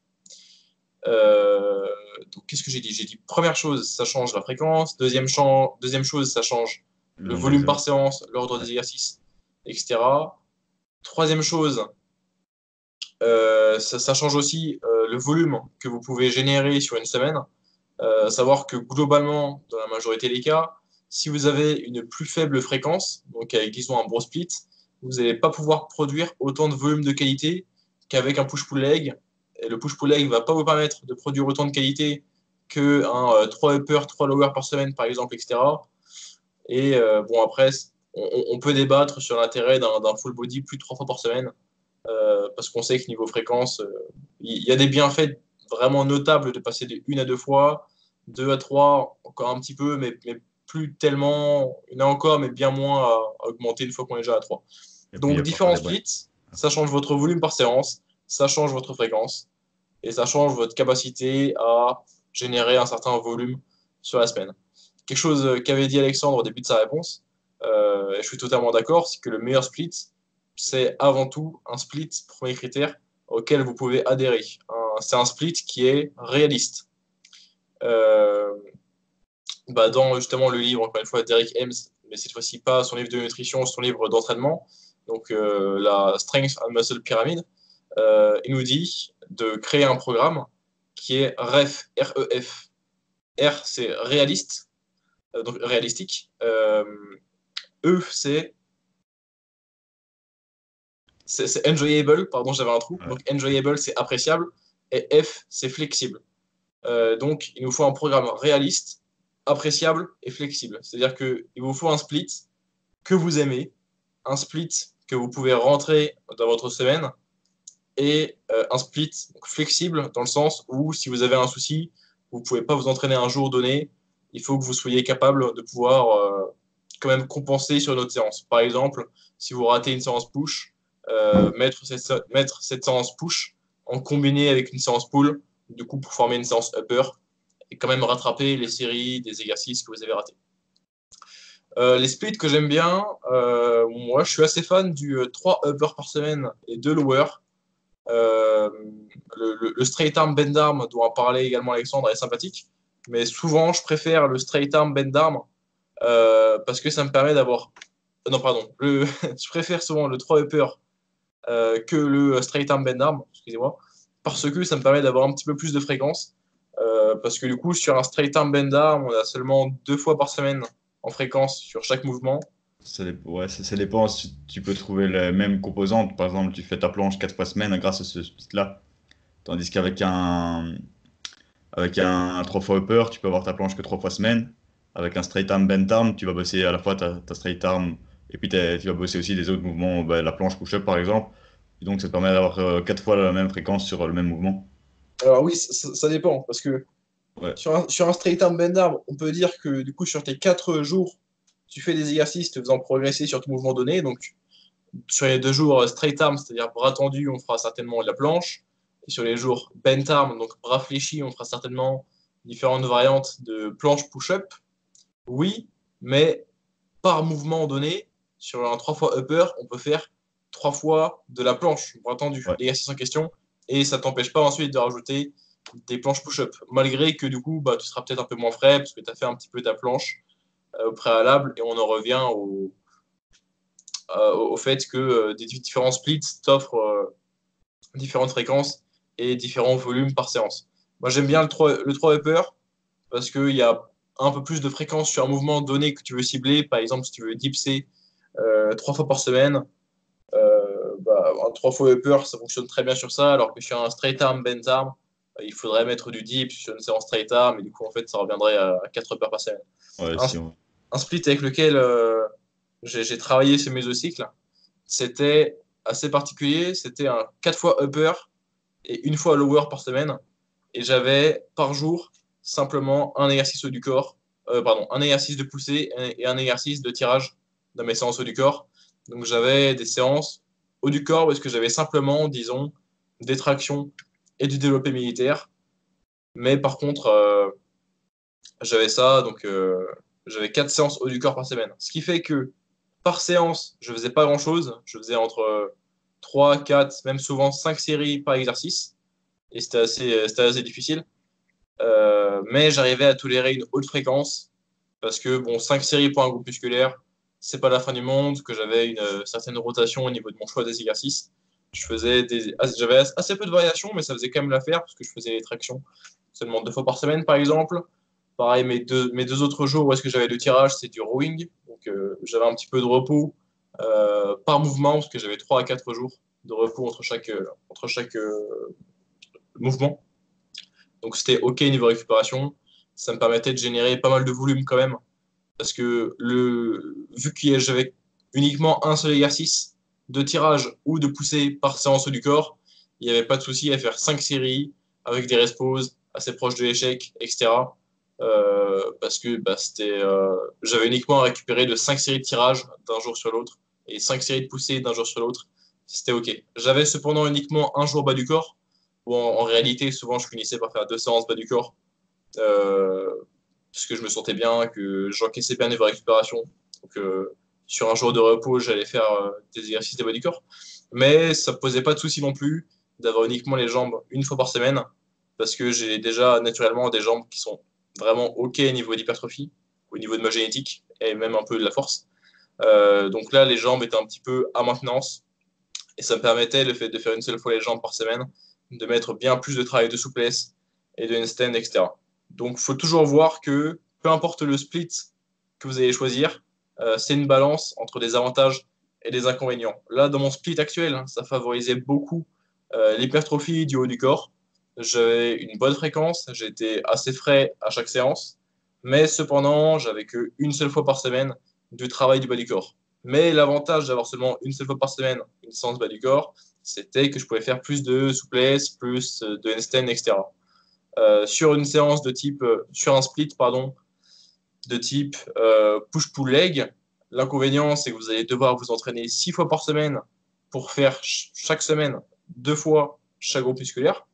Euh, donc, qu'est-ce que j'ai dit? J'ai dit première chose, ça change la fréquence. Deuxième chose, ça change Le le nombre volume par d'exercices. séance, l'ordre des Ouais. exercices, etc. Troisième chose, ça change aussi le volume que vous pouvez générer sur une semaine. Savoir que globalement, dans la majorité des cas, si vous avez une plus faible fréquence, donc avec disons un gros split, vous n'allez pas pouvoir produire autant de volume de qualité qu'avec un push-pull leg. Et le push-pull leg ne va pas vous permettre de produire autant de qualité qu'un 3 upper, 3 lower par semaine, par exemple, etc. Et bon, après, on peut débattre sur l'intérêt d'un full body plus de 3 fois par semaine, parce qu'on sait que niveau fréquence, il y a des bienfaits vraiment notables de passer de 1 à 2 fois, 2 à 3, encore un petit peu, mais plus tellement, il y en a encore, mais bien moins à augmenter une fois qu'on est déjà à 3. Et puis, il y Donc, a parfois différents des splits, ça change votre volume par séance, ça change votre fréquence, et ça change votre capacité à générer un certain volume sur la semaine. Quelque chose qu'avait dit Alexandre au début de sa réponse, et je suis totalement d'accord, c'est que le meilleur split, c'est avant tout un split, premier critère, auquel vous pouvez adhérer. C'est un split qui est réaliste. Dans justement le livre, encore une fois, d'Eric Helms, mais cette fois-ci pas son livre de nutrition, son livre d'entraînement, donc la Strength and Muscle Pyramid, il nous dit de créer un programme qui est REF, R-E-F. R, c'est réaliste, donc réalistique. E, c'est enjoyable, pardon, j'avais un trou. Ouais. Donc enjoyable, c'est appréciable. Et F, c'est flexible. Donc il nous faut un programme réaliste, appréciable et flexible. C'est-à-dire qu'il vous faut un split que vous aimez, un split que vous pouvez rentrer dans votre semaine et un split flexible dans le sens où si vous avez un souci, vous ne pouvez pas vous entraîner un jour donné, il faut que vous soyez capable de pouvoir quand même compenser sur une autre séance. Par exemple, si vous ratez une séance push, mettre cette séance push en combiné avec une séance pull, du coup pour former une séance upper, et quand même rattraper les séries des exercices que vous avez ratés. Les splits que j'aime bien, moi je suis assez fan du 3 upper par semaine et 2 lower. Euh, le straight arm bend arm dont a parlé également Alexandre est sympathique, mais souvent je préfère le straight arm bend arm parce que ça me permet d'avoir. Non, pardon, je préfère souvent le 3 upper que le straight arm bend arm, excusez-moi, parce que ça me permet d'avoir un petit peu plus de fréquence. Parce que du coup, sur un straight arm bend arm, on a seulement 2 fois par semaine en fréquence sur chaque mouvement. Ouais, ça dépend si tu peux trouver les mêmes composantes. Par exemple, tu fais ta planche 4 fois semaine grâce à ce split-là. Tandis qu'avec un 3 fois upper, tu peux avoir ta planche que 3 fois semaine. Avec un straight arm, bent arm, tu vas bosser à la fois ta straight arm et puis tu vas bosser aussi des autres mouvements, la planche push-up par exemple. Et donc ça te permet d'avoir 4 fois la même fréquence sur le même mouvement. Alors oui, ça dépend, parce que Ouais, sur un straight arm bend arm, on peut dire que du coup, sur tes 4 jours, tu fais des exercices te faisant progresser sur ton mouvement donné. Donc, sur les 2 jours straight arm, c'est-à-dire bras tendu, on fera certainement de la planche. Et sur les jours bent arm, donc bras fléchis, on fera certainement différentes variantes de planche push-up. Oui, mais par mouvement donné, sur un 3 fois upper, on peut faire 3 fois de la planche, bras tendu, ouais. l'exercice en question. Et ça t'empêche pas ensuite de rajouter des planches push-up. Malgré que du coup, tu seras peut-être un peu moins frais parce que tu as fait un petit peu ta planche au préalable. Et on en revient au fait que des différents splits t'offrent différentes fréquences et différents volumes par séance. Moi, j'aime bien le 3 upper parce qu'il y a un peu plus de fréquence sur un mouvement donné que tu veux cibler. Par exemple, si tu veux dipser 3 fois par semaine, un 3 fois upper, ça fonctionne très bien sur ça, alors que sur un straight arm, bent arm, il faudrait mettre du dip sur une séance straight arm, et du coup, en fait, ça reviendrait à 4 upper par semaine. Ouais, Un, si on... un split avec lequel j'ai travaillé ce mésocycle, c'était assez particulier. C'était un 4 fois upper et une fois lower par semaine. Et j'avais par jour simplement un exercice haut du corps, un exercice de poussée et un exercice de tirage dans mes séances haut du corps. Donc j'avais des séances haut du corps parce que j'avais simplement, disons, des tractions et du développé militaire. Mais par contre, j'avais ça, donc j'avais 4 séances haut du corps par semaine. Ce qui fait que par séance, je faisais pas grand-chose. Je faisais entre 3, 4, même souvent 5 séries par exercice. Et c'était assez difficile. Mais j'arrivais à tolérer une haute fréquence parce que, bon, 5 séries pour un groupe musculaire, c'est pas la fin du monde, que j'avais une certaine rotation au niveau de mon choix des exercices. J'avais assez peu de variations, mais ça faisait quand même l'affaire parce que je faisais les tractions seulement 2 fois par semaine, par exemple. Pareil, mes deux autres jours où est-ce que j'avais de tirage, c'est du rowing. Donc, j'avais un petit peu de repos par mouvement, parce que j'avais 3 à 4 jours de repos entre chaque mouvement. Donc c'était OK niveau récupération. Ça me permettait de générer pas mal de volume quand même. Parce que vu que j'avais uniquement un seul exercice de tirage ou de poussée par séance du corps, il n'y avait pas de souci à faire 5 séries avec des rest-pauses assez proches de l'échec, etc. Parce que j'avais uniquement à récupérer de 5 séries de tirage d'un jour sur l'autre et 5 séries de poussée d'un jour sur l'autre. C'était OK. J'avais cependant uniquement un jour bas du corps. Où en réalité, souvent, je finissais par faire 2 séances bas du corps. Euh, Parce que je me sentais bien, que j'encaissais bien niveau récupération. Donc, sur un jour de repos, j'allais faire des exercices de bas du corps. Mais ça ne posait pas de souci non plus d'avoir uniquement les jambes une fois par semaine, parce que j'ai déjà naturellement des jambes qui sont vraiment OK au niveau d'hypertrophie, au niveau de ma génétique, et même un peu de la force. Donc là, les jambes étaient un petit peu à maintenance, et ça me permettait, le fait de faire une seule fois les jambes par semaine, de mettre bien plus de travail de souplesse et de handstand, etc. Donc, il faut toujours voir que peu importe le split que vous allez choisir, c'est une balance entre des avantages et des inconvénients. Là, dans mon split actuel, ça favorisait beaucoup l'hypertrophie du haut du corps. J'avais une bonne fréquence, j'étais assez frais à chaque séance, mais cependant, j'avais qu'une seule fois par semaine du travail du bas du corps. Mais l'avantage d'avoir seulement une seule fois par semaine une séance bas du corps, c'était que je pouvais faire plus de souplesse, plus de handstand, etc. Sur une séance de type, sur un split, pardon, de type push-pull-leg, l'inconvénient, c'est que vous allez devoir vous entraîner 6 fois par semaine pour faire chaque semaine 2 fois chaque groupe musculaire.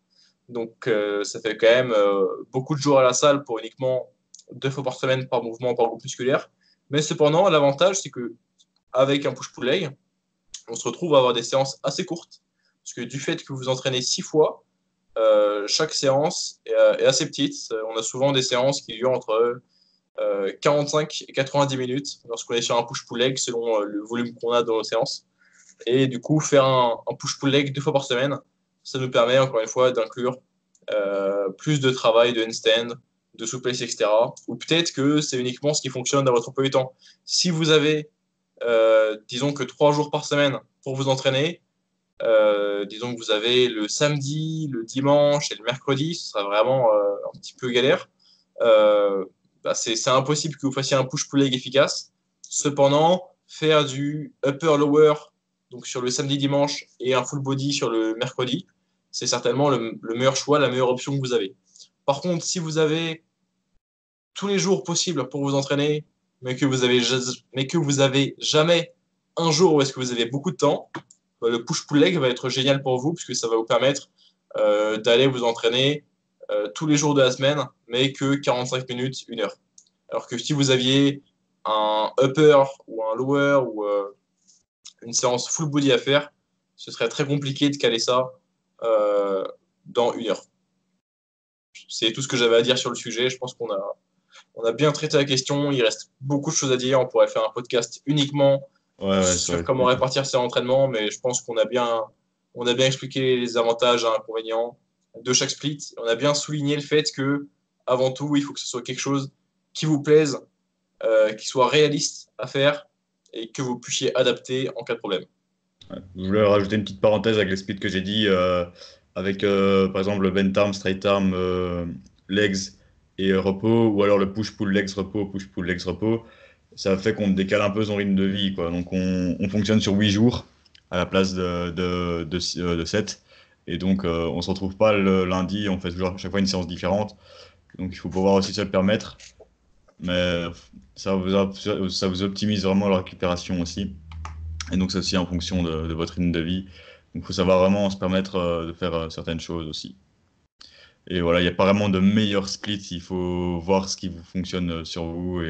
Donc, ça fait quand même beaucoup de jours à la salle pour uniquement 2 fois par semaine par mouvement, par groupe musculaire. Mais cependant, l'avantage, c'est que avec un push-pull leg, on se retrouve à avoir des séances assez courtes. Parce que du fait que vous vous entraînez 6 fois, chaque séance est assez petite. On a souvent des séances qui durent entre 45 et 90 minutes lorsqu'on est sur un push-pull leg selon le volume qu'on a dans nos séances. Et du coup, faire un push-pull leg 2 fois par semaine, ça nous permet encore une fois d'inclure plus de travail de handstand, de souplesse, etc. Ou peut-être que c'est uniquement ce qui fonctionne dans votre emploi du temps. Si vous avez, disons que 3 jours par semaine pour vous entraîner, disons que vous avez le samedi, le dimanche et le mercredi, ce sera vraiment un petit peu galère. Euh, c'est impossible que vous fassiez un push-pull leg efficace. Cependant, faire du upper-lower donc sur le samedi, dimanche et un full body sur le mercredi, c'est certainement le meilleur choix, la meilleure option que vous avez. Par contre, si vous avez tous les jours possibles pour vous entraîner, mais que vous avez jamais un jour où est-ce que vous avez beaucoup de temps, le push-pull leg va être génial pour vous puisque ça va vous permettre d'aller vous entraîner tous les jours de la semaine, mais que 45 minutes, 1 heure. Alors que si vous aviez un upper ou un lower ou une séance full body à faire, ce serait très compliqué de caler ça euh, dans 1 heure. C'est tout ce que j'avais à dire sur le sujet. Je pense on a bien traité la question. Il reste beaucoup de choses à dire. On pourrait faire un podcast uniquement Ouais, ouais, ça va sur être comment plus. répartir ses entraînements, mais je pense on a bien expliqué les avantages et inconvénients de chaque split. On a bien souligné le fait que, avant tout, il faut que ce soit quelque chose qui vous plaise, qui soit réaliste à faire et que vous puissiez adapter en cas de problème. Je voulais rajouter une petite parenthèse avec les splits que j'ai dit, avec par exemple le bent arm, straight arm, legs et repos, ou alors le push-pull legs repos, push-pull legs repos. Ça fait qu'on décale un peu son rythme de vie, quoi. Donc on fonctionne sur 8 jours à la place de 7. Et donc on se retrouve pas le lundi, on fait toujours à chaque fois une séance différente. Donc il faut pouvoir aussi se le permettre. Mais ça vous optimise vraiment la récupération aussi. Et donc, c'est aussi en fonction de votre rythme de vie. Donc, il faut savoir vraiment se permettre de faire certaines choses aussi. Et voilà, il n'y a pas vraiment de meilleur split. Il faut voir ce qui vous fonctionne sur vous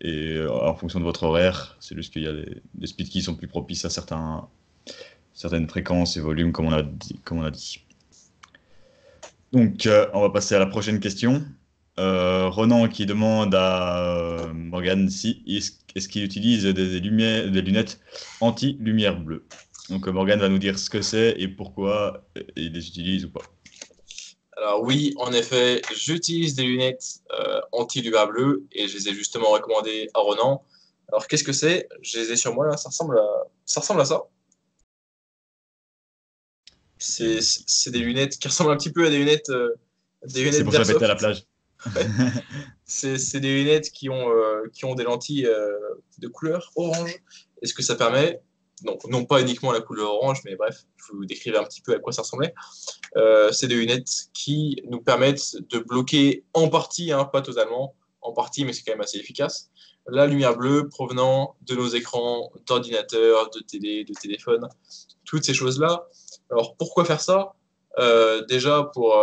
et en fonction de votre horaire. C'est juste qu'il y a des splits qui sont plus propices à certaines fréquences et volumes, comme on a dit. Donc, on va passer à la prochaine question. Ronan qui demande à Morgan si est-ce qu'il utilise des lunettes anti-lumière bleue. Donc Morgan va nous dire ce que c'est et pourquoi il les utilise ou pas. Alors oui, en effet, j'utilise des lunettes anti-lumière bleue et je les ai justement recommandées à Ronan. Alors, qu'est-ce que c'est? Je les ai sur moi là, ça ressemble à ça. C'est des lunettes qui ressemblent un petit peu à des C'est lunettes pour se répéter à la d'airsoft. plage. Ouais. C'est des lunettes qui ont des lentilles de couleur orange. Et ce que ça permet, non pas uniquement la couleur orange, mais bref, je vous décrivais un petit peu à quoi ça ressemblait. C'est des lunettes qui nous permettent de bloquer en partie, hein, pas totalement, en partie, mais c'est quand même assez efficace, la lumière bleue provenant de nos écrans d'ordinateur, de télé, de téléphone, toutes ces choses-là. Alors pourquoi faire ça? Déjà pour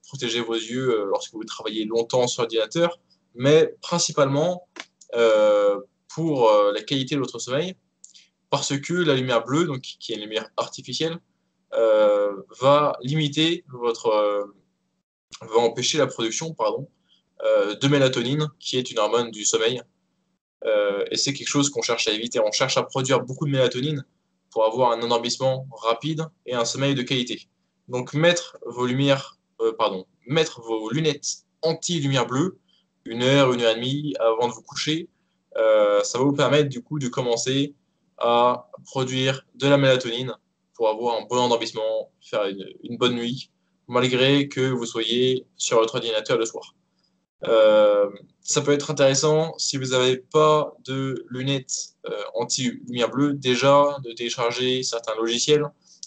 protéger vos yeux lorsque vous travaillez longtemps sur l'ordinateur, mais principalement euh, pour la qualité de votre sommeil, parce que la lumière bleue, donc, qui est une lumière artificielle, va limiter va empêcher la production, pardon, de mélatonine, qui est une hormone du sommeil. Et c'est quelque chose qu'on cherche à éviter. On cherche à produire beaucoup de mélatonine pour avoir un endormissement rapide et un sommeil de qualité. Donc mettre vos lunettes anti-lumière bleue 1 heure et demie avant de vous coucher, ça va vous permettre du coup de commencer à produire de la mélatonine pour avoir un bon endormissement, faire une bonne nuit, malgré que vous soyez sur votre ordinateur le soir. Euh, Ça peut être intéressant si vous n'avez pas de lunettes anti-lumière bleue, déjà de télécharger certains logiciels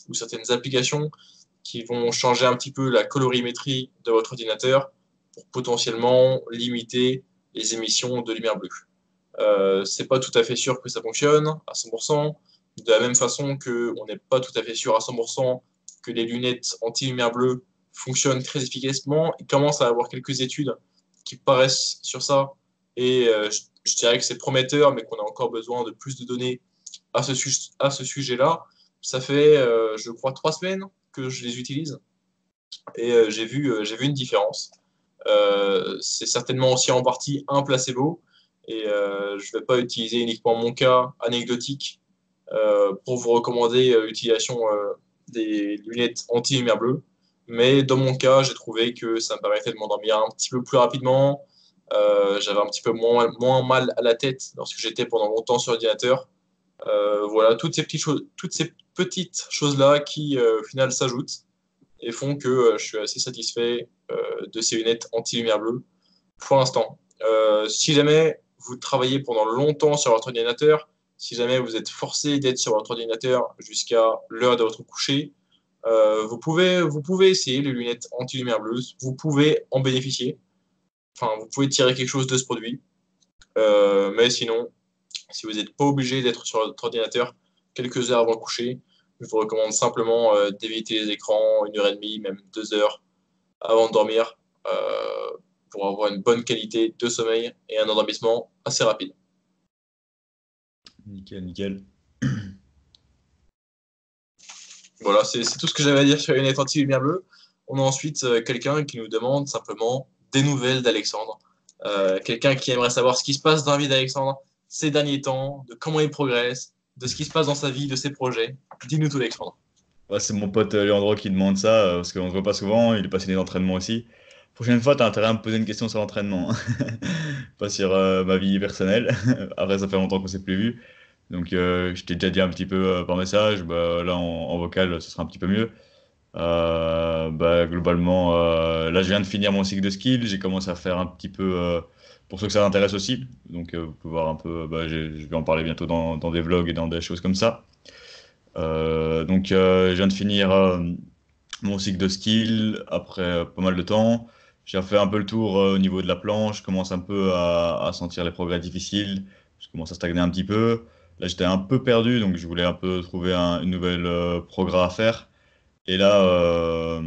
ou certaines applications qui vont changer un petit peu la colorimétrie de votre ordinateur pour potentiellement limiter les émissions de lumière bleue. C'est pas tout à fait sûr que ça fonctionne à 100%, de la même façon qu'on n'est pas tout à fait sûr à 100% que les lunettes anti-lumière bleue fonctionnent très efficacement. Il commence à avoir quelques études qui paraissent sur ça, et je dirais que c'est prometteur, mais qu'on a encore besoin de plus de données à ce sujet-là. Ça fait, je crois, 3 semaines que je les utilise, et j'ai vu une différence. C'est certainement aussi en partie un placebo. Et je ne vais pas utiliser uniquement mon cas anecdotique pour vous recommander l'utilisation des lunettes anti-lumière bleue. Mais dans mon cas, j'ai trouvé que ça me permettait de m'endormir un petit peu plus rapidement. J'avais un petit peu moins mal à la tête lorsque j'étais pendant longtemps sur l'ordinateur. Voilà, toutes ces petites choses-là qui, au final, s'ajoutent et font que je suis assez satisfait de ces lunettes anti-lumière bleue pour l'instant. Si jamais vous travaillez pendant longtemps sur votre ordinateur, si jamais vous êtes forcé d'être sur votre ordinateur jusqu'à l'heure de votre coucher, vous pouvez essayer les lunettes anti-lumière bleue, vous pouvez en bénéficier, enfin vous pouvez tirer quelque chose de ce produit, mais sinon, si vous n'êtes pas obligé d'être sur votre ordinateur quelques heures avant le coucher, je vous recommande simplement d'éviter les écrans 1 heure et demie, même 2 heures avant de dormir pour avoir une bonne qualité de sommeil et un endormissement assez rapide. Nickel, nickel. Voilà, c'est tout ce que j'avais à dire sur une attentive lumière bleue. On a ensuite quelqu'un qui nous demande simplement des nouvelles d'Alexandre. Quelqu'un qui aimerait savoir ce qui se passe dans la vie d'Alexandre ces derniers temps, de comment il progresse, de ce qui se passe dans sa vie, de ses projets. Dis-nous tout, Alexandre. Ouais, c'est mon pote Leandro qui demande ça, parce qu'on se voit pas souvent, il est passionné d'entraînement aussi. Prochaine fois, t'as intérêt à me poser une question sur l'entraînement, pas sur ma vie personnelle. Après, ça fait longtemps qu'on s'est plus vu. Donc, je t'ai déjà dit un petit peu par message, bah, là en vocal, ce sera un petit peu mieux. Bah, globalement, là, je viens de finir mon cycle de skill, j'ai commencé à faire un petit peu, pour ceux que ça intéresse aussi. Donc, vous pouvez voir un peu, bah, je vais en parler bientôt dans des vlogs et dans des choses comme ça. Donc, je viens de finir mon cycle de skill après pas mal de temps. J'ai fait un peu le tour au niveau de la planche, je commence un peu à sentir les progrès difficiles, je commence à stagner un petit peu. Là, j'étais un peu perdu, donc je voulais un peu trouver une nouvelle progrès à faire. Et là,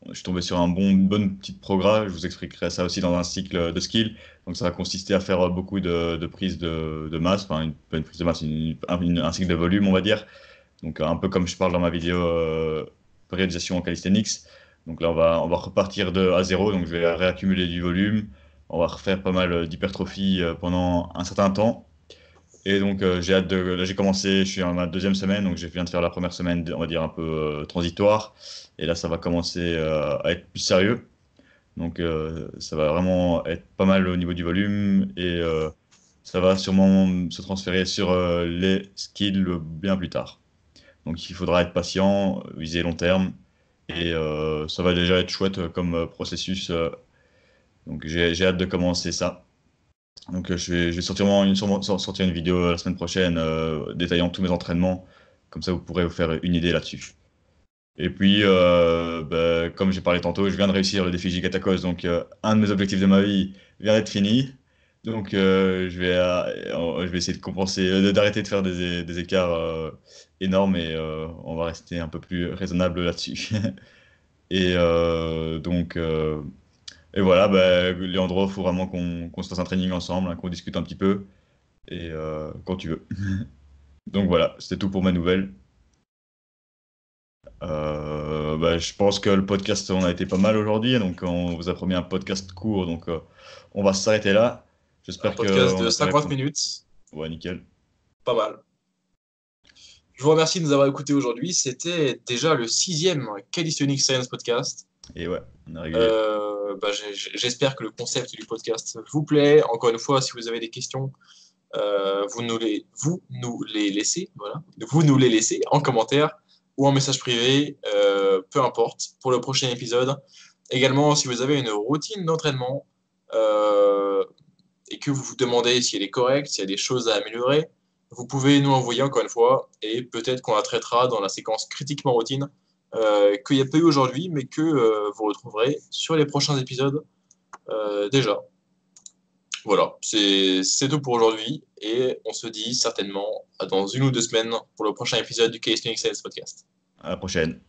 je suis tombé sur une bonne petite progrès. Je vous expliquerai ça aussi dans un cycle de skill. Donc, ça va consister à faire beaucoup de prises de masse, enfin, pas une prise de masse, un cycle de volume, on va dire. Donc, un peu comme je parle dans ma vidéo périodisation en calisthenics. Donc là, on va repartir à zéro. Donc, je vais réaccumuler du volume. On va refaire pas mal d'hypertrophie pendant un certain temps. Et donc, j'ai hâte de. Là, j'ai commencé, je suis en ma deuxième semaine. Donc, je viens de faire la première semaine, on va dire, un peu transitoire. Et là, ça va commencer à être plus sérieux. Donc, ça va vraiment être pas mal au niveau du volume. Et ça va sûrement se transférer sur les skills bien plus tard. Donc il faudra être patient, viser long terme, et ça va déjà être chouette comme processus. Donc j'ai hâte de commencer ça. Donc je vais sûrement sortir une vidéo la semaine prochaine détaillant tous mes entraînements. Comme ça, vous pourrez vous faire une idée là-dessus. Et puis, comme j'ai parlé tantôt, je viens de réussir le défi Gigatakos. Donc, un de mes objectifs de ma vie vient d'être fini. Donc, je vais essayer de compenser, d'arrêter de faire des écarts énormes et on va rester un peu plus raisonnable là-dessus. Et donc, et voilà, Leandro, il faut vraiment qu'on se fasse un training ensemble, hein, qu'on discute un petit peu et quand tu veux. Donc voilà, c'était tout pour mes nouvelles. Je pense que le podcast, on a été pas mal aujourd'hui, donc on vous a promis un podcast court, donc on va s'arrêter là. Un J'espère podcast qu'on de a pu 50 répondre. minutes, Ouais, nickel. pas mal. Je vous remercie de nous avoir écoutés aujourd'hui. C'était déjà le 6e Calisthenics Science Podcast. Et ouais, on est régulier. J'espère que le concept du podcast vous plaît. Encore une fois, si vous avez des questions, vous nous les laissez, voilà. Vous nous les laissez en commentaire ou en message privé, peu importe, pour le prochain épisode. Également, si vous avez une routine d'entraînement et que vous vous demandez si elle est correcte, s'il y a des choses à améliorer, vous pouvez nous l'envoyer encore une fois et peut-être qu'on la traitera dans la séquence critiquement routine qu'il n'y a pas eu aujourd'hui, mais que vous retrouverez sur les prochains épisodes déjà. Voilà, c'est tout pour aujourd'hui et on se dit certainement dans 1 ou 2 semaines pour le prochain épisode du Calisthenics Science Podcast. À la prochaine.